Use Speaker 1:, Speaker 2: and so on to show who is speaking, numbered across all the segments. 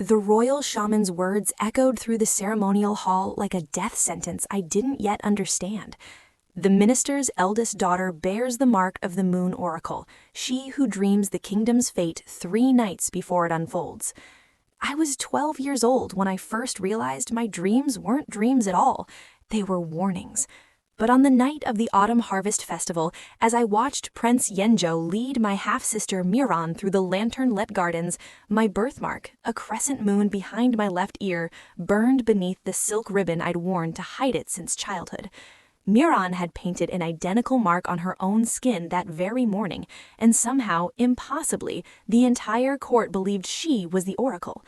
Speaker 1: The royal shaman's words echoed through the ceremonial hall like a death sentence I didn't yet understand. The minister's eldest daughter bears the mark of the Moon Oracle, she who dreams the kingdom's fate 3 nights before it unfolds. I was 12 years old when I first realized my dreams weren't dreams at all. They were warnings. But on the night of the Autumn Harvest Festival, as I watched Prince Yenjo lead my half-sister Miran through the lantern-lit gardens, my birthmark, a crescent moon behind my left ear, burned beneath the silk ribbon I'd worn to hide it since childhood. Miran had painted an identical mark on her own skin that very morning, and somehow, impossibly, the entire court believed she was the oracle.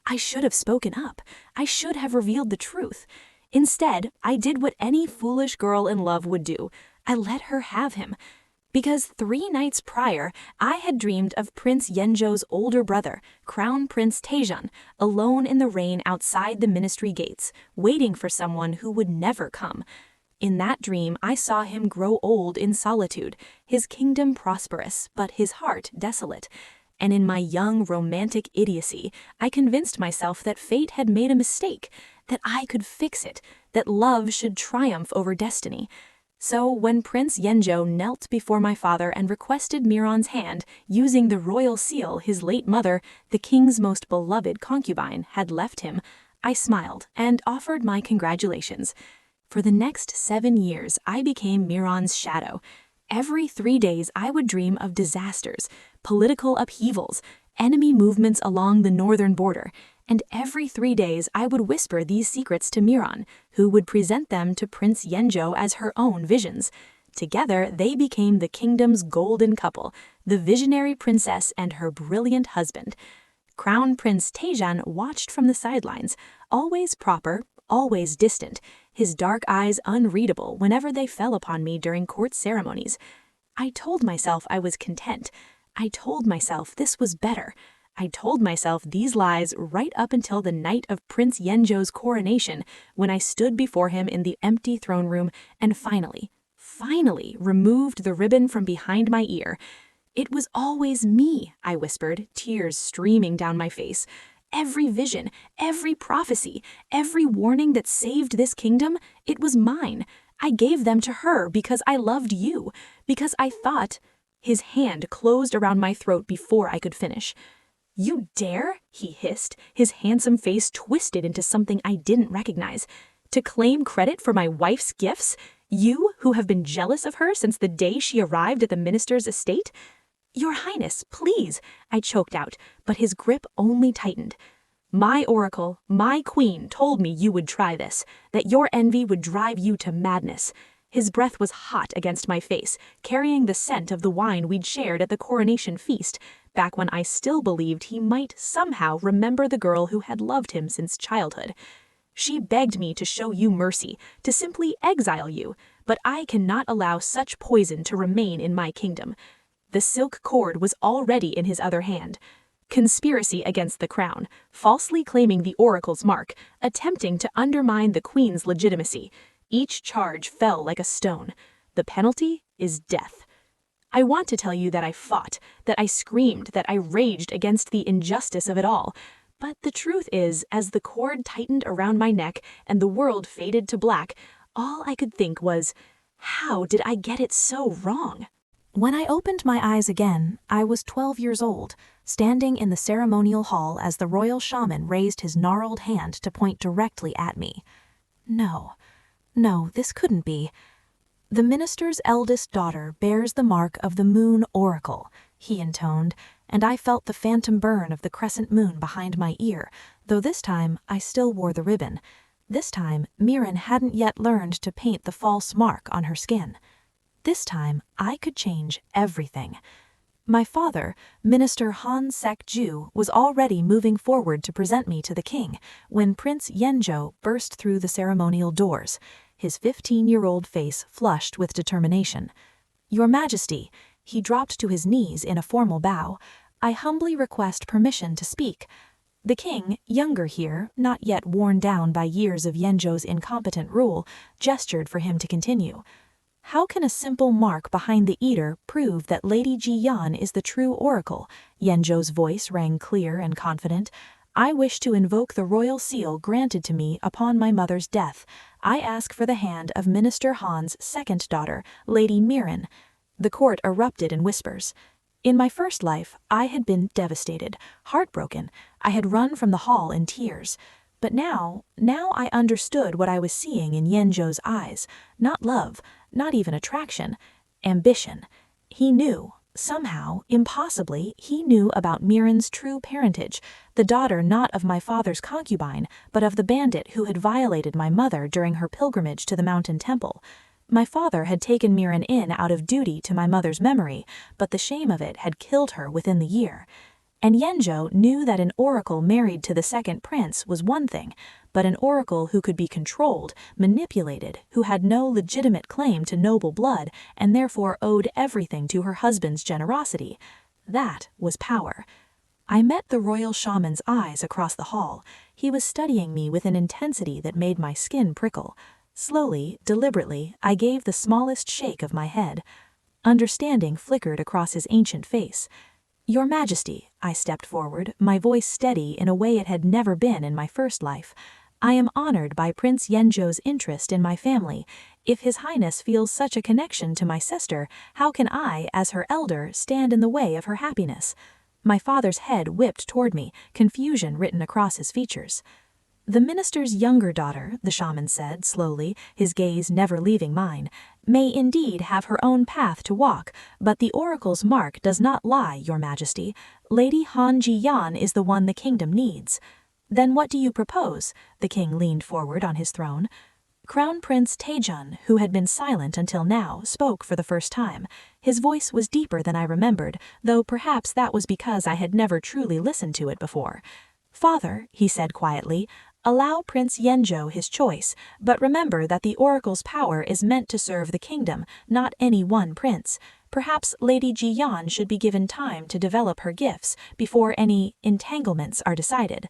Speaker 1: I should have spoken up. I should have revealed the truth. Instead, I did what any foolish girl in love would do. I let her have him. Because 3 nights prior, I had dreamed of Prince Yenjo's older brother, Crown Prince Taejan, alone in the rain outside the ministry gates, waiting for someone who would never come. In that dream, I saw him grow old in solitude, his kingdom prosperous, but his heart desolate. And in my young romantic idiocy, I convinced myself that fate had made a mistake, that I could fix it, that love should triumph over destiny. So when Prince Yenjo knelt before my father and requested Miran's hand, using the royal seal his late mother, the king's most beloved concubine, had left him, I smiled and offered my congratulations. For the next 7 years, I became Miran's shadow. Every 3 days, I would dream of disasters, political upheavals, enemy movements along the northern border, and every 3 days I would whisper these secrets to Miran, who would present them to Prince Yenjo as her own visions. Together, they became the kingdom's golden couple, the visionary princess and her brilliant husband. Crown Prince Taejan watched from the sidelines, always proper, always distant, his dark eyes unreadable whenever they fell upon me during court ceremonies. I told myself I was content. I told myself this was better. I told myself these lies right up until the night of Prince Yenjo's coronation, when I stood before him in the empty throne room and finally removed the ribbon from behind my ear. "It was always me," I whispered, tears streaming down my face. "Every vision, every prophecy, every warning that saved this kingdom, it was mine. I gave them to her because I loved you, because I thought—" His hand closed around my throat before I could finish. "You dare?" he hissed, his handsome face twisted into something I didn't recognize. "To claim credit for my wife's gifts? You, who have been jealous of her since the day she arrived at the minister's estate?" "Your Highness, please," I choked out, but his grip only tightened. "My oracle, my queen, told me you would try this, that your envy would drive you to madness." His breath was hot against my face, carrying the scent of the wine we'd shared at the coronation feast, back when I still believed he might somehow remember the girl who had loved him since childhood. "She begged me to show you mercy, to simply exile you, but I cannot allow such poison to remain in my kingdom." The silk cord was already in his other hand. Conspiracy against the crown, falsely claiming the oracle's mark, attempting to undermine the queen's legitimacy. Each charge fell like a stone. The penalty is death. I want to tell you that I fought, that I screamed, that I raged against the injustice of it all. But the truth is, as the cord tightened around my neck and the world faded to black, all I could think was, how did I get it so wrong? When I opened my eyes again, I was 12 years old, standing in the ceremonial hall as the royal shaman raised his gnarled hand to point directly at me. No, this couldn't be. "The minister's eldest daughter bears the mark of the Moon Oracle," he intoned, and I felt the phantom burn of the crescent moon behind my ear, though this time I still wore the ribbon. This time, Miran hadn't yet learned to paint the false mark on her skin. This time, I could change everything. My father, Minister Han Sek-ju, was already moving forward to present me to the king when Prince Yenjo burst through the ceremonial doors, his 15-year-old face flushed with determination. "Your Majesty," he dropped to his knees in a formal bow, "I humbly request permission to speak." The king, younger here, not yet worn down by years of Yenjo's incompetent rule, gestured for him to continue. "How can a simple mark behind the eater prove that Lady Ji-yeon is the true oracle?" Yenjo's voice rang clear and confident. I wish to invoke the royal seal granted to me upon my mother's death. I ask for the hand of Minister Han's second daughter, Lady Mirin." The court erupted in whispers. In my first life, I had been devastated, heartbroken. I had run from the hall in tears. But now I understood what I was seeing in Yenjo's eyes. Not love, not even attraction. Ambition. He knew. Somehow, impossibly, he knew about Mirin's true parentage, the daughter not of my father's concubine, but of the bandit who had violated my mother during her pilgrimage to the mountain temple. My father had taken Mirin in out of duty to my mother's memory, but the shame of it had killed her within the year. And Yenjo knew that an oracle married to the second prince was one thing, but an oracle who could be controlled, manipulated, who had no legitimate claim to noble blood and therefore owed everything to her husband's generosity, that was power. I met the royal shaman's eyes across the hall. He was studying me with an intensity that made my skin prickle. Slowly, deliberately, I gave the smallest shake of my head. Understanding flickered across his ancient face. "Your Majesty," I stepped forward, my voice steady in a way it had never been in my first life. "I am honored by Prince Yenjo's interest in my family. If His Highness feels such a connection to my sister, how can I, as her elder, stand in the way of her happiness?" My father's head whipped toward me, confusion written across his features. "The minister's younger daughter," the shaman said slowly, his gaze never leaving mine, "may indeed have her own path to walk, but the oracle's mark does not lie, Your Majesty. Lady Han Ji-yan is the one the kingdom needs." "Then what do you propose?" The king leaned forward on his throne. Crown Prince Taejun, who had been silent until now, spoke for the first time. His voice was deeper than I remembered, though perhaps that was because I had never truly listened to it before. "Father," he said quietly, "allow Prince Yenjo his choice, but remember that the oracle's power is meant to serve the kingdom, not any one prince. Perhaps Lady Ji-yan should be given time to develop her gifts before any entanglements are decided."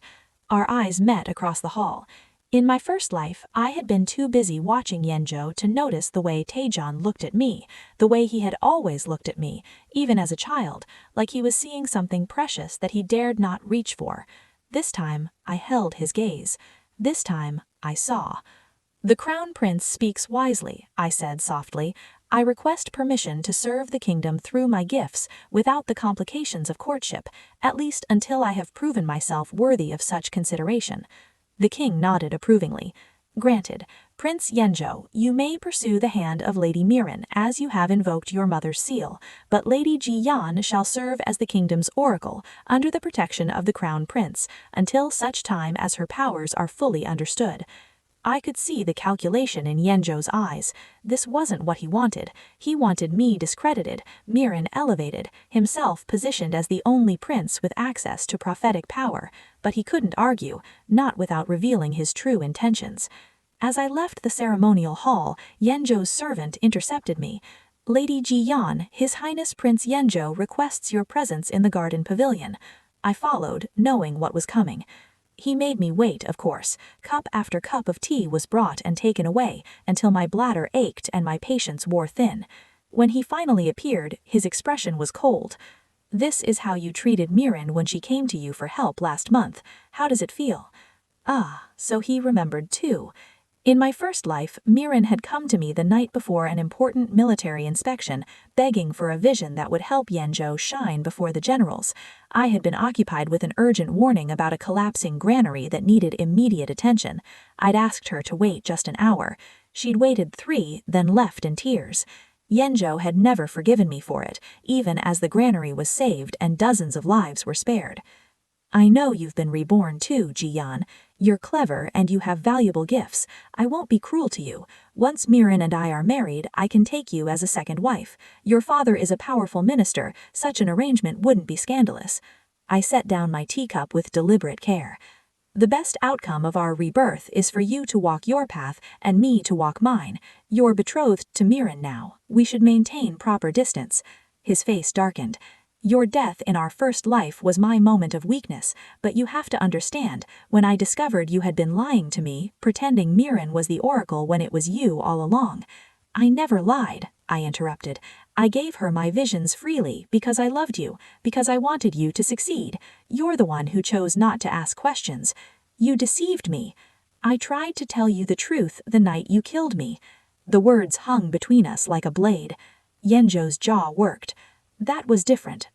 Speaker 1: Our eyes met across the hall. In my first life, I had been too busy watching Yenjo to notice the way Taejun looked at me, the way he had always looked at me, even as a child, like he was seeing something precious that he dared not reach for. This time, I held his gaze. This time, I saw. "The Crown Prince speaks wisely," I said softly. "I request permission to serve the kingdom through my gifts, without the complications of courtship, at least until I have proven myself worthy of such consideration." The king nodded approvingly. "Granted. Prince Yenjo, you may pursue the hand of Lady Mirin, as you have invoked your mother's seal, but Lady Ji-yan shall serve as the kingdom's oracle, under the protection of the crown prince, until such time as her powers are fully understood." I could see the calculation in Yenjo's eyes. This wasn't what he wanted. He wanted me discredited, Mirin elevated, himself positioned as the only prince with access to prophetic power. But he couldn't argue, not without revealing his true intentions. As I left the ceremonial hall, Yenjo's servant intercepted me. "Lady Ji-yan, His Highness Prince Yenjo requests your presence in the garden pavilion." I followed, knowing what was coming. He made me wait, of course. Cup after cup of tea was brought and taken away, until my bladder ached and my patience wore thin. When he finally appeared, his expression was cold. "This is how you treated Mirin when she came to you for help last month. How does it feel?" Ah, so he remembered too. In my first life, Mirin had come to me the night before an important military inspection, begging for a vision that would help Yenjo shine before the generals. I had been occupied with an urgent warning about a collapsing granary that needed immediate attention. I'd asked her to wait just an hour. She'd waited 3, then left in tears. Yenjo had never forgiven me for it, even as the granary was saved and dozens of lives were spared. "I know you've been reborn too, Ji-yan. You're clever and you have valuable gifts. I won't be cruel to you. Once Mirin and I are married, I can take you as a second wife. Your father is a powerful minister. Such an arrangement wouldn't be scandalous." I set down my teacup with deliberate care. "The best outcome of our rebirth is for you to walk your path and me to walk mine. You're betrothed to Mirin now. We should maintain proper distance." His face darkened. "Your death in our first life was my moment of weakness, but you have to understand, when I discovered you had been lying to me, pretending Mirin was the oracle when it was you all along. I never lied. I interrupted. "I gave her my visions freely because I loved you, because I wanted you to succeed. You're the one who chose not to ask questions. You deceived me. I tried to tell you the truth the night you killed me." The words hung between us like a blade. Yenjo's jaw worked. That was different.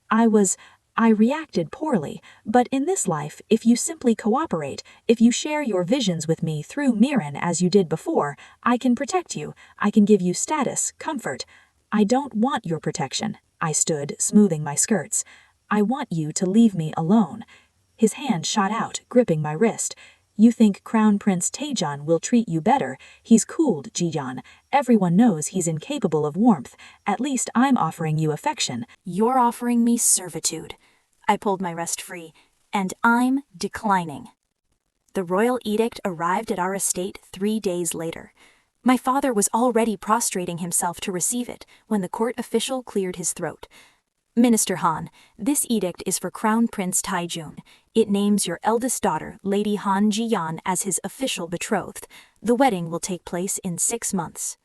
Speaker 1: I reacted poorly, but in this life, if you simply cooperate, if you share your visions with me through Miran as you did before, I can protect you, I can give you status, comfort. I don't want your protection. I stood, smoothing my skirts. I want you to leave me alone. His hand shot out, gripping my wrist. You think Crown Prince Taejon will treat you better. He's cooled, Jiyeon. Everyone knows he's incapable of warmth. At least I'm offering you affection. You're offering me servitude. I pulled my wrist free, and I'm declining. The royal edict arrived at our estate 3 days later. My father was already prostrating himself to receive it when the court official cleared his throat. "Minister Han, this edict is for Crown Prince Taejun. It names your eldest daughter, Lady Han Jiyeon, as his official betrothed. The wedding will take place in 6 months."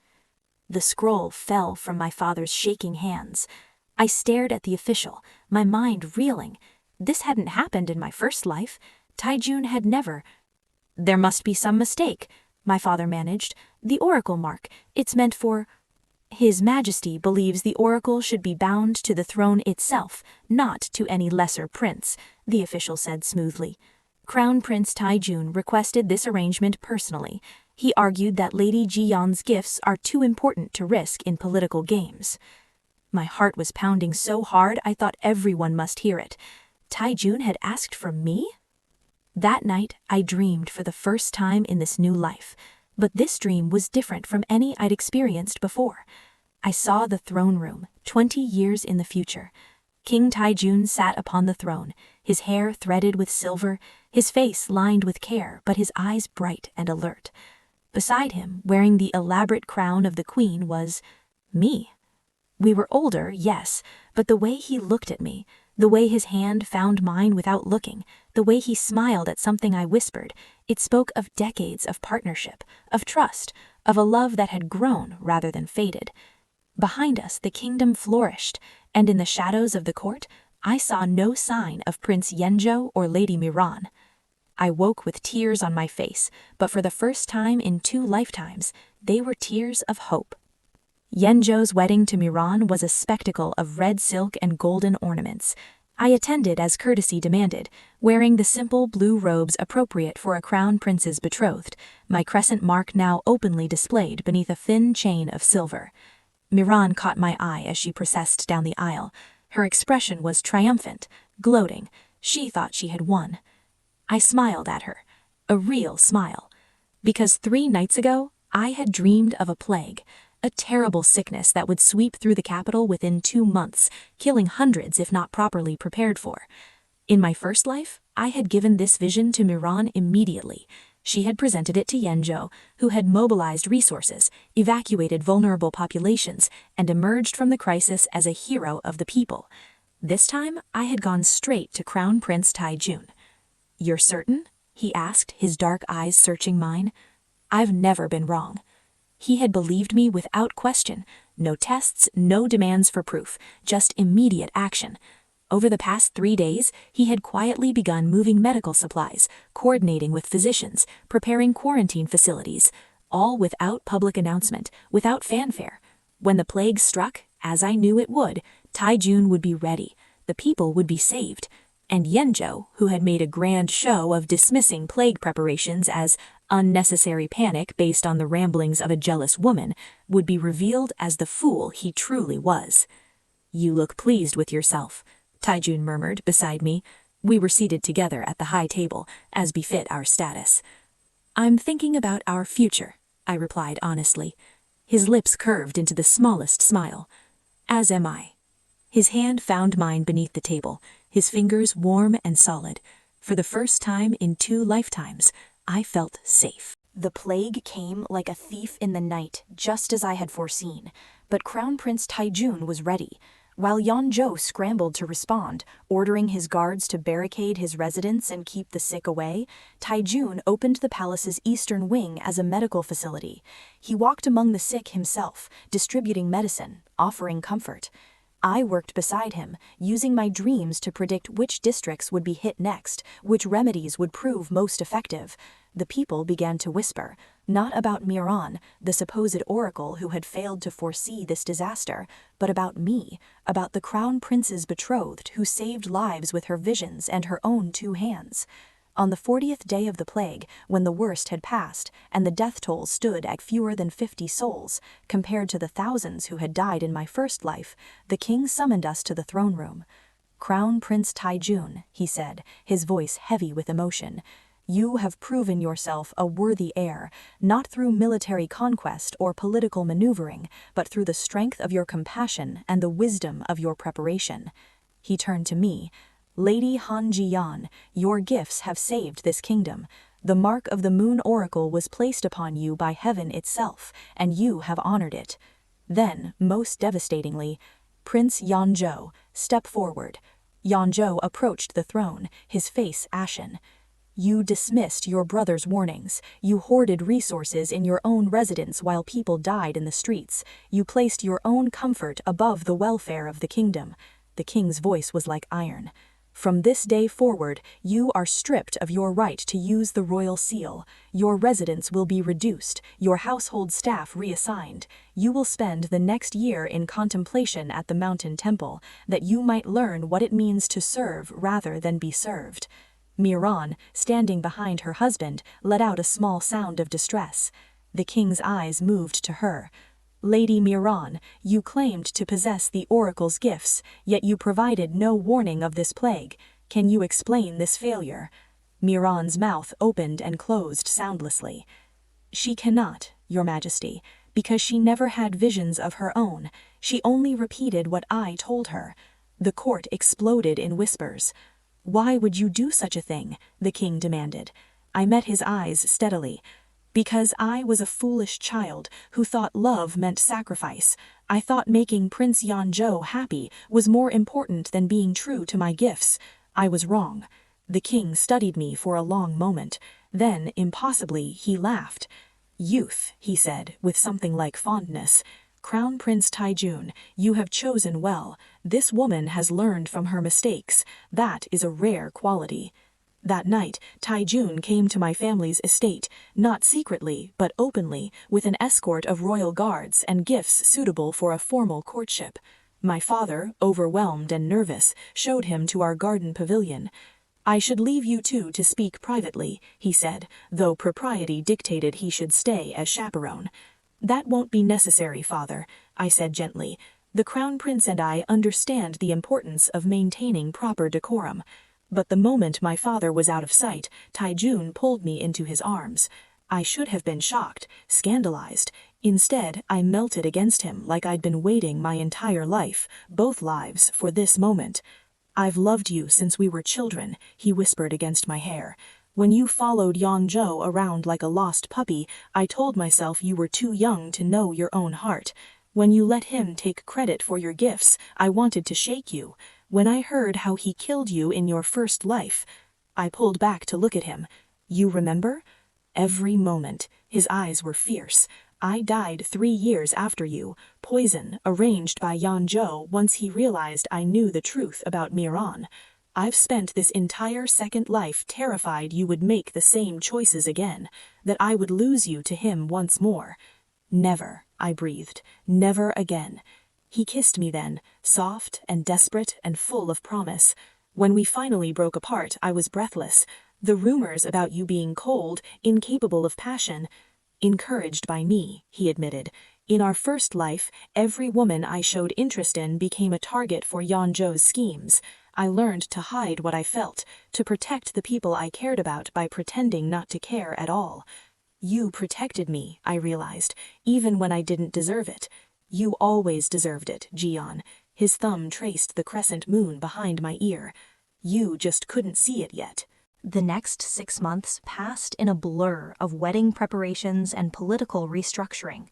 Speaker 1: The scroll fell from my father's shaking hands. I stared at the official, my mind reeling. This hadn't happened in my first life. Taejun had never. "There must be some mistake," my father managed. "The oracle mark, it's meant for—" "His Majesty believes the oracle should be bound to the throne itself, not to any lesser prince," the official said smoothly. "Crown Prince Taejun requested this arrangement personally. He argued that Lady Jiyeon's gifts are too important to risk in political games." My heart was pounding so hard I thought everyone must hear it. Taejun had asked for me? That night, I dreamed for the first time in this new life. But this dream was different from any I'd experienced before. I saw the throne room, 20 years in the future. King Taejun sat upon the throne, his hair threaded with silver, his face lined with care, but his eyes bright and alert. Beside him, wearing the elaborate crown of the queen, was me. We were older, yes, but the way he looked at me, the way his hand found mine without looking, the way he smiled at something I whispered, it spoke of decades of partnership, of trust, of a love that had grown rather than faded. Behind us, the kingdom flourished, and in the shadows of the court, I saw no sign of Prince Yenjo or Lady Miran. I woke with tears on my face, but for the first time in 2 lifetimes, they were tears of hope. Yenjo's wedding to Miran was a spectacle of red silk and golden ornaments. I attended as courtesy demanded, wearing the simple blue robes appropriate for a crown prince's betrothed, my crescent mark now openly displayed beneath a thin chain of silver. Miran caught my eye as she processed down the aisle. Her expression was triumphant, gloating. She thought she had won. I smiled at her, a real smile, because 3 nights ago I had dreamed of a plague. A terrible sickness that would sweep through the capital within 2 months, killing hundreds if not properly prepared for. In my first life, I had given this vision to Miran immediately. She had presented it to Yenjo, who had mobilized resources, evacuated vulnerable populations, and emerged from the crisis as a hero of the people. This time, I had gone straight to Crown Prince Taejun. "You're certain?" he asked, his dark eyes searching mine. "I've never been wrong." He had believed me without question. No tests, no demands for proof, just immediate action. Over the past 3 days, he had quietly begun moving medical supplies, coordinating with physicians, preparing quarantine facilities, all without public announcement, without fanfare. When the plague struck, as I knew it would, Taejun would be ready. The people would be saved. And Yenjo, who had made a grand show of dismissing plague preparations as unnecessary panic based on the ramblings of a jealous woman, would be revealed as the fool he truly was. "You look pleased with yourself," Taejun murmured beside me. We were seated together at the high table, as befit our status. "I'm thinking about our future," I replied honestly. His lips curved into the smallest smile. "As am I." His hand found mine beneath the table, his fingers warm and solid. For the first time in 2 lifetimes, I felt safe. The plague came like a thief in the night, just as I had foreseen. But Crown Prince Taejun was ready. While Yanzhou scrambled to respond, ordering his guards to barricade his residence and keep the sick away, Taijun opened the palace's eastern wing as a medical facility. He walked among the sick himself, distributing medicine, offering comfort. I worked beside him, using my dreams to predict which districts would be hit next, which remedies would prove most effective. The people began to whisper, not about Miran, the supposed oracle who had failed to foresee this disaster, but about me, about the crown prince's betrothed who saved lives with her visions and her own 2 hands. On the 40th day of the plague, when the worst had passed, and the death toll stood at fewer than 50 souls, compared to the thousands who had died in my first life, the king summoned us to the throne room. "Crown Prince Taijun," he said, his voice heavy with emotion, "you have proven yourself a worthy heir, not through military conquest or political maneuvering, but through the strength of your compassion and the wisdom of your preparation." He turned to me. "Lady Han Jiyan, your gifts have saved this kingdom. The mark of the Moon Oracle was placed upon you by heaven itself, and you have honored it." Then, most devastatingly, "Prince Yanzhou, step forward." Yanzhou approached the throne, his face ashen. "You dismissed your brother's warnings. You hoarded resources in your own residence while people died in the streets. You placed your own comfort above the welfare of the kingdom." The king's voice was like iron. "From this day forward, you are stripped of your right to use the royal seal. Your residence will be reduced, your household staff reassigned. You will spend the next year in contemplation at the mountain temple, that you might learn what it means to serve rather than be served." Miran, standing behind her husband, let out a small sound of distress. The king's eyes moved to her. "Lady Miran, you claimed to possess the oracle's gifts, yet you provided no warning of this plague. Can you explain this failure?" Miran's mouth opened and closed soundlessly. "She cannot, Your Majesty, because she never had visions of her own. She only repeated what I told her." The court exploded in whispers. "Why would you do such a thing?" the king demanded. I met his eyes steadily. "Because I was a foolish child who thought love meant sacrifice. I thought making Prince Yanzhou happy was more important than being true to my gifts. I was wrong." The king studied me for a long moment. Then, impossibly, he laughed. "Youth," he said, with something like fondness. "Crown Prince Taijun, you have chosen well. This woman has learned from her mistakes. That is a rare quality." That night, Taijun came to my family's estate, not secretly, but openly, with an escort of royal guards and gifts suitable for a formal courtship. My father, overwhelmed and nervous, showed him to our garden pavilion. "I should leave you two to speak privately," he said, though propriety dictated he should stay as chaperone. "That won't be necessary, father," I said gently. "The crown prince and I understand the importance of maintaining proper decorum." But the moment my father was out of sight, Taijun pulled me into his arms. I should have been shocked, scandalized. Instead, I melted against him like I'd been waiting my entire life, both lives, for this moment. "I've loved you since we were children," he whispered against my hair. "When you followed Yanzhou around like a lost puppy, I told myself you were too young to know your own heart. When you let him take credit for your gifts, I wanted to shake you. When I heard how he killed you in your first life..." I pulled back to look at him. "You remember?" "Every moment." His eyes were fierce. "I died 3 years after you. Poison, arranged by Yanzhou once he realized I knew the truth about Miran. I've spent this entire second life terrified you would make the same choices again, that I would lose you to him once more." "Never," I breathed. "Never again." He kissed me then, soft and desperate and full of promise. When we finally broke apart, I was breathless. "The rumors about you being cold, incapable of passion..." "Encouraged by me," he admitted. "In our first life, every woman I showed interest in became a target for Yanzhou's schemes. I learned to hide what I felt, to protect the people I cared about by pretending not to care at all." "You protected me," I realized, "even when I didn't deserve it." "You always deserved it, Jian." His thumb traced the crescent moon behind my ear. "You just couldn't see it yet." The next 6 months passed in a blur of wedding preparations and political restructuring.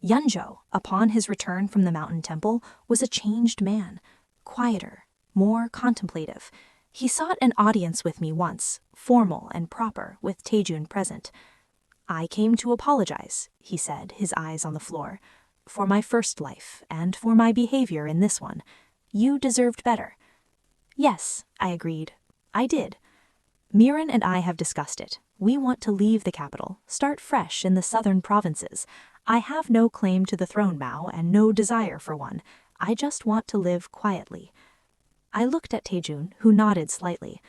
Speaker 1: Yanzhou, upon his return from the mountain temple, was a changed man. quieter, more contemplative. He sought an audience with me once, formal and proper, with Taejun present. "I came to apologize," he said, his eyes on the floor, "for my first life and for my behavior in this one. You deserved better." "Yes," I agreed. "I did. Miran and I have discussed it. We want to leave the capital, start fresh in the southern provinces. I have no claim to the throne, Mao, and no desire for one. I just want to live quietly." I looked at Taejun, who nodded slightly.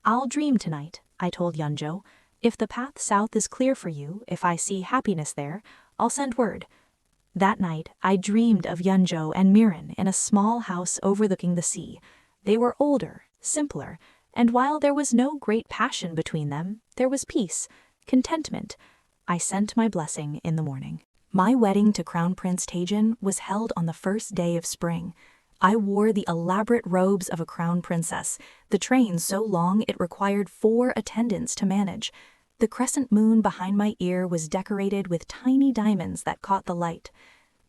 Speaker 1: "I'll dream tonight," I told Yeonjo. "If the path south is clear for you, if I see happiness there, I'll send word." That night, I dreamed of Yeonjo and Miran in a small house overlooking the sea. They were older, simpler, and while there was no great passion between them, there was peace, contentment. I sent my blessing in the morning. My wedding to Crown Prince Taejun was held on the first day of spring. I wore the elaborate robes of a crown princess, the train so long it required 4 attendants to manage. The crescent moon behind my ear was decorated with tiny diamonds that caught the light.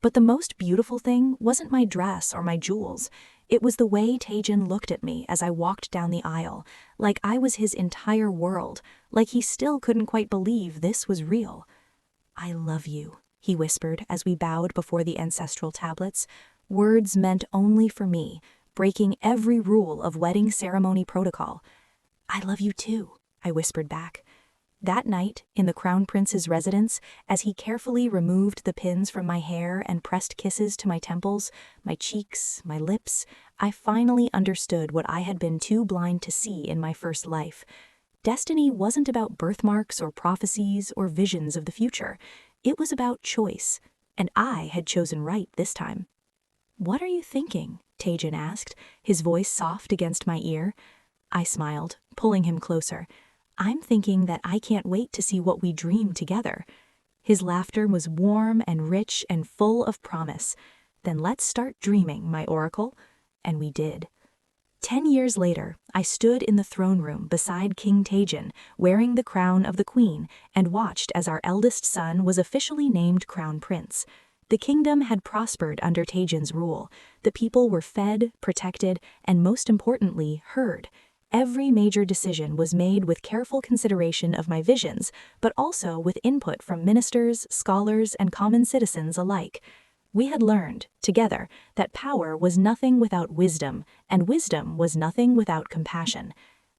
Speaker 1: But the most beautiful thing wasn't my dress or my jewels. It was the way Taejun looked at me as I walked down the aisle, like I was his entire world, like he still couldn't quite believe this was real. "I love you," he whispered as we bowed before the ancestral tablets, words meant only for me, breaking every rule of wedding ceremony protocol. "I love you too," I whispered back. That night, in the Crown Prince's residence, as he carefully removed the pins from my hair and pressed kisses to my temples, my cheeks, my lips, I finally understood what I had been too blind to see in my first life. Destiny wasn't about birthmarks or prophecies or visions of the future. It was about choice, and I had chosen right this time. "What are you thinking?" Taejun asked, his voice soft against my ear. I smiled, pulling him closer. "I'm thinking that I can't wait to see what we dream together." His laughter was warm and rich and full of promise. "Then let's start dreaming, my oracle." And we did. 10 years later, I stood in the throne room beside King Taejun, wearing the crown of the queen, and watched as our eldest son was officially named Crown Prince. The kingdom had prospered under Taejun's rule. The people were fed, protected, and most importantly, heard. Every major decision was made with careful consideration of my visions, but also with input from ministers, scholars, and common citizens alike. We had learned, together, that power was nothing without wisdom, and wisdom was nothing without compassion.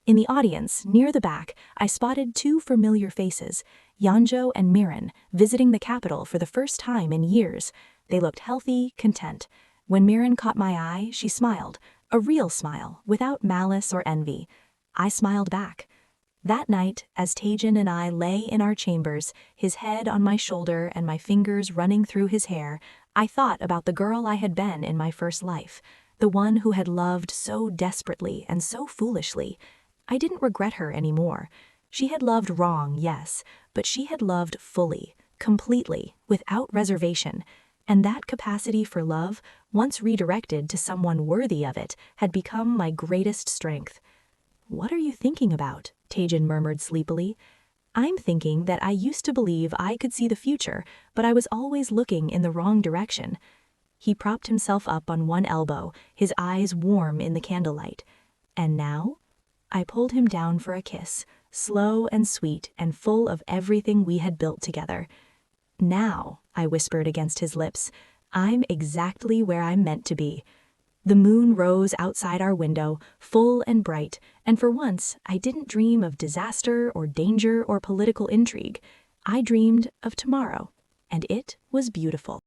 Speaker 1: In the audience, near the back, I spotted 2 familiar faces, Yeonjo and Miran, visiting the capital for the first time in years. They looked healthy, content. When Miran caught my eye, she smiled. A real smile, without malice or envy. I smiled back. That night, as Taejun and I lay in our chambers, his head on my shoulder and my fingers running through his hair, I thought about the girl I had been in my first life, the one who had loved so desperately and so foolishly. I didn't regret her anymore. She had loved wrong, yes, but she had loved fully, completely, without reservation. And that capacity for love, once redirected to someone worthy of it, had become my greatest strength. "What are you thinking about?" Taejun murmured sleepily. "I'm thinking that I used to believe I could see the future, but I was always looking in the wrong direction." He propped himself up on one elbow, his eyes warm in the candlelight. "And now?" I pulled him down for a kiss, slow and sweet and full of everything we had built together. "Now," I whispered against his lips, "I'm exactly where I'm meant to be." The moon rose outside our window, full and bright, and for once I didn't dream of disaster or danger or political intrigue. I dreamed of tomorrow, and it was beautiful.